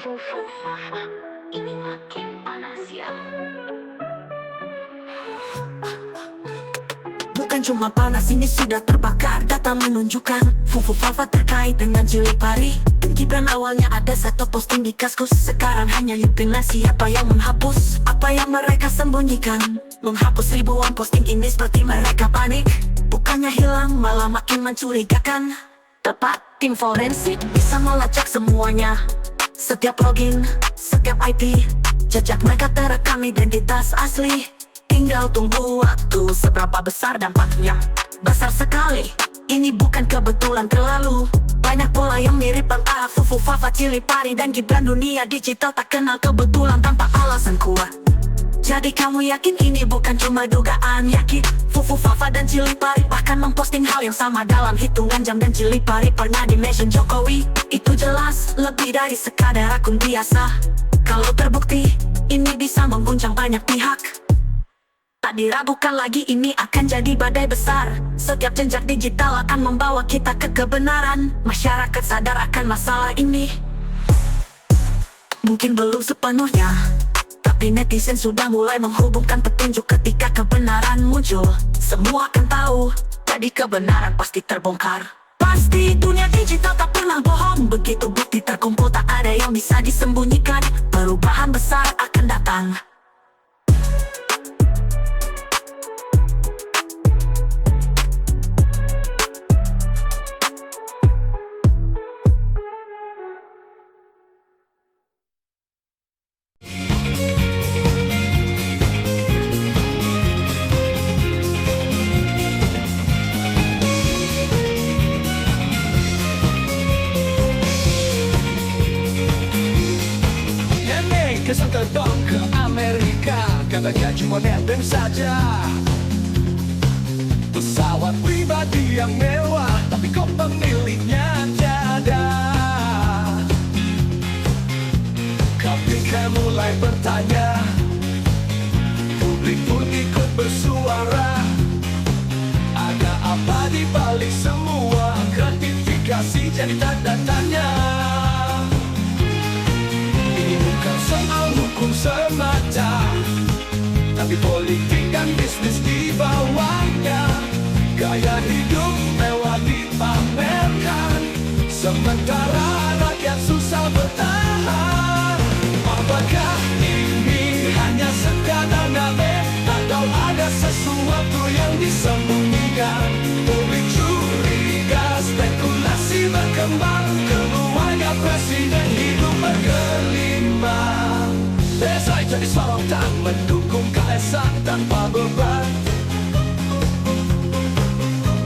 Ini makin panas ya. Bukan cuma panas, ini sudah terbakar. Data menunjukkan Fufu Fafa terkait dengan Jili Pari dan Gibran. Awalnya ada satu posting di Kaskus, sekarang hanya Yupin. Siapa yang menghapus? Apa yang mereka sembunyikan? Menghapus ribuan posting ini seperti mereka panik. Bukannya hilang, malah makin mencurigakan. Tepat, tim forensik bisa melacak semuanya. Setiap login, setiap IP, jejak mereka terekam identitas asli. Tinggal tunggu waktu, seberapa besar dampaknya. Besar sekali, ini bukan kebetulan. Terlalu banyak pola yang mirip antara Fufu Fafa, Jili Pari, dan Gibran. Dunia digital tak kenal kebetulan tanpa alasan kuat. Jadi kamu yakin ini bukan cuma dugaan? Yakin Fufu Fafa dan Jili Pari bahkan memposting hal yang sama dalam hitungan jam. Dan Jili Pari pernah di-mention Jokowi. Itu jelas lebih dari sekadar akun biasa. Kalau terbukti, ini bisa mengguncang banyak pihak. Tak diragukan lagi, ini akan jadi badai besar. Setiap jejak digital akan membawa kita ke kebenaran. Masyarakat sadar akan masalah ini. Mungkin belum sepenuhnya, tapi netizen sudah mulai menghubungkan petunjuk. Ketika kebenaran muncul, semua akan tahu. Jadi kebenaran pasti terbongkar. Pasti dunia digital tak pernah bohong. Begitu bukti terkumpul, tak ada yang bisa disembunyikan. Perubahan besar akan datang. Kesan terbang ke Amerika, katanya cuma nebeng saja. Pesawat pribadi yang mewah, tapi kok pemiliknya tiada. KPK mulai bertanya, publik pun ikut bersuara. Ada apa di balik semua? Gratifikasi jadi tanda tanya. Bukan soal hukum semata, tapi politik dan bisnis di bawahnya. Gaya hidup mewah dipamerkan, sementara rakyat susah bertahan. Apakah ini hanya sekadar nabe, atau ada sesuatu yang disembunyikan? Publik curiga, spekulasi berkembang. Keluarga presiden hidup bergelimang. Desa jadi sorotan, mendukung kaisang tanpa beban.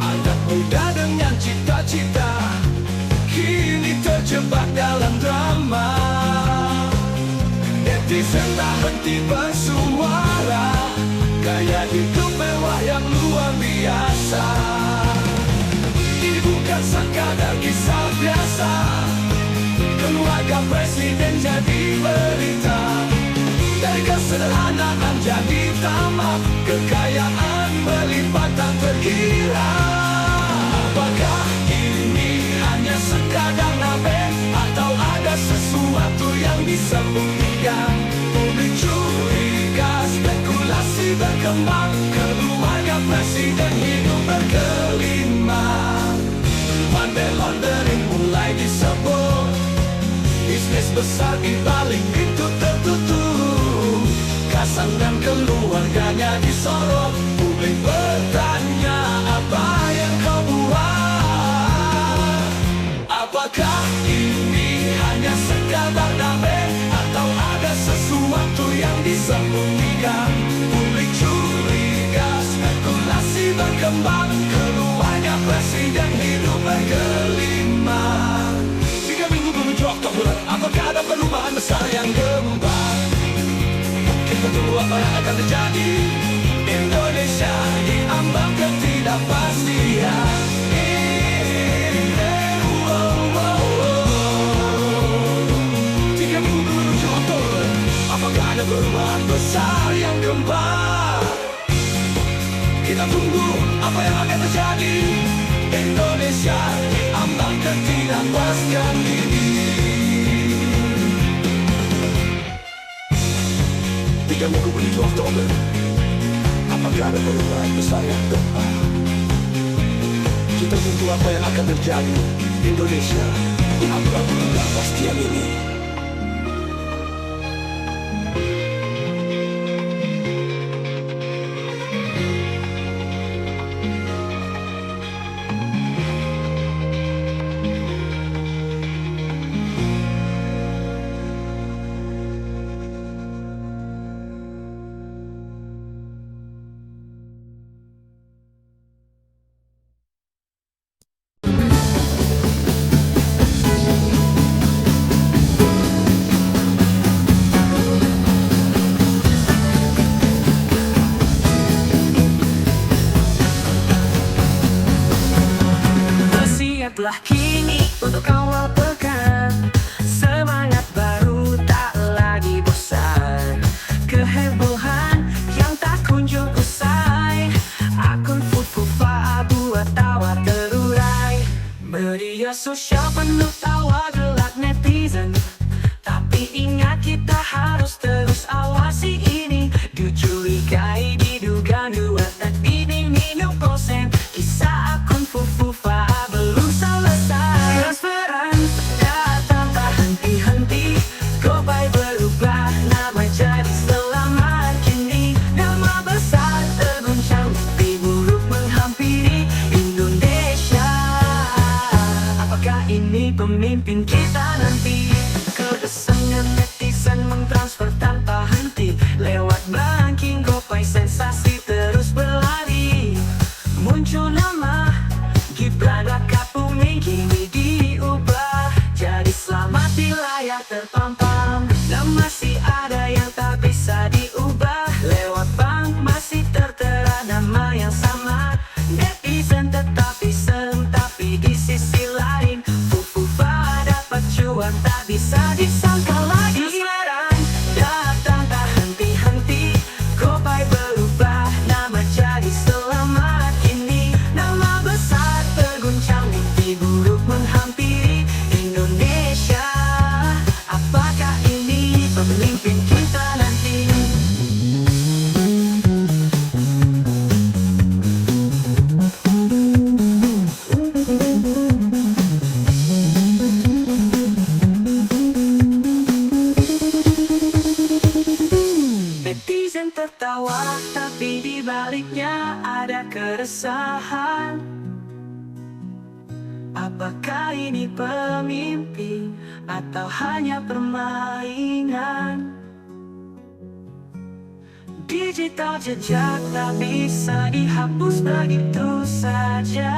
Anak muda dengan cita-cita kini terjebak dalam drama. Netizen tak henti bersuara, gaya hidup mewah yang luar biasa. Ini bukan sekadar kisah biasa, keluarga presiden jadi berita. Dari kesederhanaan jadi tamak, kekayaan berlipat tak terkira. Apakah ini hanya sekadar nabe, atau ada sesuatu yang disembunyikan? Publik curiga, spekulasi berkembang. Keluarga presiden hidup bergelimang. Money laundering mulai disebut, bisnis besar di balik pintu tertutup. Kaisang dan keluarganya disorot, publik bertanya, apa yang kau buat? Apakah ini hanya sekadar nabe, atau ada sesuatu yang disembunyikan? Publik curiga, spekulasi berkembang. Keluarga presiden hidup bergelimang. 3 minggu menuju Oktober, apakah ada perubahan besar yang gembang? Kita tunggu apa yang akan terjadi. Indonesia diambang ketidakpastian. 3 minggu menuju Oktober, apakah ada perubahan besar yang gembang? Kita tunggu apa yang akan terjadi. Indonesia diambang ketidakpastian ini. 27 Oktober. Apakah ada perubahan besar yang tepat? Kita tunggu apa yang akan terjadi. Indonesia, apa kepastian ini? Bersiaplah kini untuk awal pekan. Semangat baru tak lagi bosan. Kehebohan yang tak kunjung usai. Akun Fufufa buat tawa terurai. Media sosial penuh tawa gelak netizen. Tapi ingat kita harus terus awasi ini. Dicurigai diduga dua tapi minum konsen. Kisah akun Fufufa belum selesai. Transferan datang tak henti-henti. Gopay berubah nama jadi selamat kini. Nama besar terguncang, mimpi buruk menghampiri Indonesia. Apakah ini pemimpin kita nanti? Kedesangan netizen mentransfer tanpa henti. Lewat banking Gopay sensasi terus berlari. Muncul nama Gibran Rakabuming kini diubah jadi selamat di layar terpampang. Dan masih ada yang tak bisa diubah. Lewat bank masih tertera nama yang sama. Netizen tetap iseng tapi di sisi lain Fufufa dapat cuan tak bisa disangka lagi. Sekarang datang tak henti-henti. Gopay berubah nama jadi selamat kini. Nama besar terguncang, mimpi buruk menghampiri Indonesia. Apakah ini pemimpin kita nanti? Netizen tertawa tapi di baliknya ada keresahan. Apakah ini pemimpin atau hanya permainan? Digital jejak tak bisa dihapus begitu saja.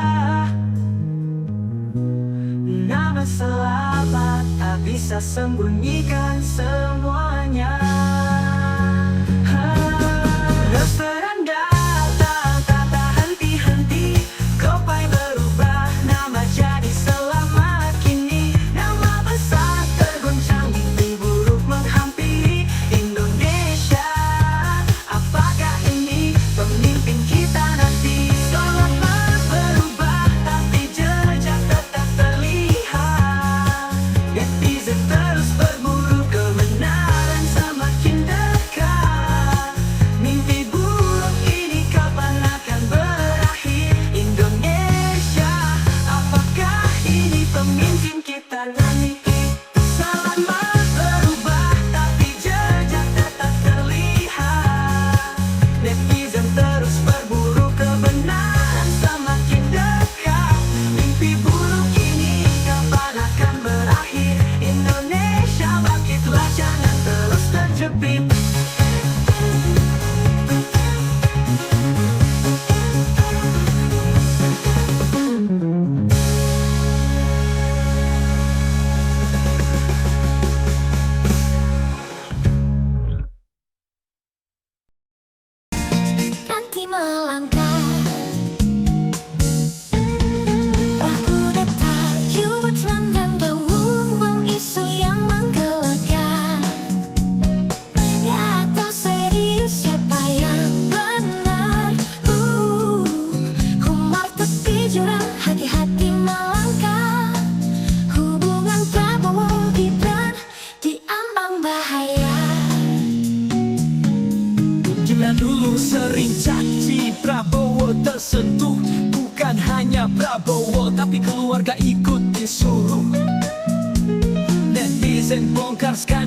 Nama selamat tak bisa sembunyikan semuanya. Restoran datang tak henti-henti. Gopay berubah nama jadi selamat kini. Nama besar terguncang, mimpi buruk menghampiri Indonesia. Apakah ini pemimpin kita nanti? Selamat berubah tapi jejak tetap terlihat. Netizen terus berburu kebenaran semakin dekat. Mimpi buruk sering caci Prabowo tersentuh. Bukan hanya Prabowo tapi keluarga ikut disuruh. Netizen bongkar skandal